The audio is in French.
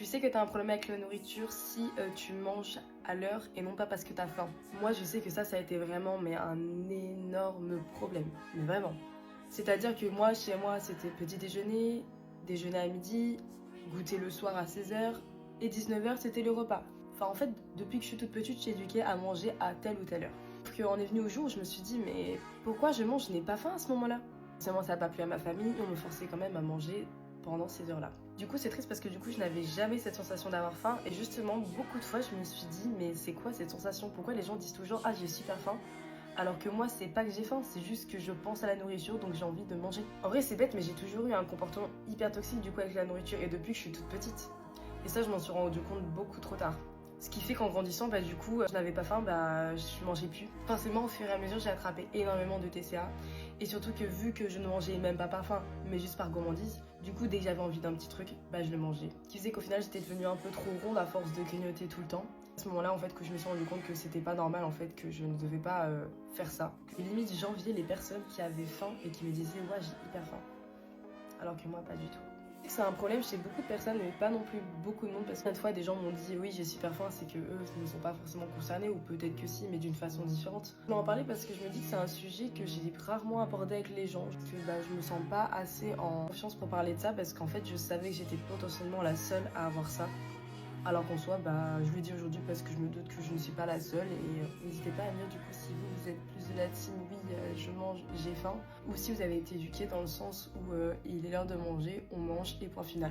sais que t'as un problème avec la nourriture si tu manges à l'heure et non pas parce que t'as faim. Moi, je sais que ça a été vraiment mais un énorme problème. Mais vraiment. C'est-à-dire que moi, chez moi, c'était petit déjeuner, déjeuner à midi, goûter le soir à 16h et 19h, c'était le repas. Enfin, en fait, depuis que je suis toute petite, je suis éduquée à manger à telle ou telle heure. Sauf qu'on est venu au jour où je me suis dit, mais pourquoi je mange? Je n'ai pas faim à ce moment-là. Seulement, ça n'a pas plu à ma famille et on me forçait quand même à manger pendant ces heures-là. Du coup, c'est triste parce que du coup, je n'avais jamais cette sensation d'avoir faim. Et justement, beaucoup de fois, je me suis dit, mais c'est quoi cette sensation? Pourquoi les gens disent toujours, ah, j'ai super faim? Alors que moi, c'est pas que j'ai faim, c'est juste que je pense à la nourriture, donc j'ai envie de manger. En vrai, c'est bête, mais j'ai toujours eu un comportement hyper toxique du coup avec la nourriture, et depuis que je suis toute petite. Et ça, je m'en suis rendu compte beaucoup trop tard. Ce qui fait qu'en grandissant, du coup, je n'avais pas faim, je mangeais plus. Forcément, au fur et à mesure, j'ai attrapé énormément de TCA. Et surtout que vu que je ne mangeais même pas par faim, mais juste par gourmandise, du coup, dès que j'avais envie d'un petit truc, je le mangeais. Ce qui faisait qu'au final, j'étais devenue un peu trop ronde à force de grignoter tout le temps. À ce moment-là, en fait, que je me suis rendu compte que c'était pas normal, en fait, que je ne devais pas faire ça. Et limite, j'enviais les personnes qui avaient faim et qui me disaient, ouais, j'ai hyper faim. Alors que moi, pas du tout. C'est un problème chez beaucoup de personnes, mais pas non plus beaucoup de monde, parce que cette fois des gens m'ont dit oui j'ai super faim, c'est que eux ne sont pas forcément concernés, ou peut-être que si, mais d'une façon différente. Je vais en parler parce que je me dis que c'est un sujet que j'ai rarement abordé avec les gens, que je me sens pas assez en confiance pour parler de ça, parce qu'en fait je savais que j'étais potentiellement la seule à avoir ça. Alors qu'en soi, je le dis aujourd'hui parce que je me doute que je ne suis pas la seule, et n'hésitez pas à me dire du coup si vous êtes plus de la team oui je mange, j'ai faim, ou si vous avez été éduqué dans le sens où il est l'heure de manger, on mange et point final.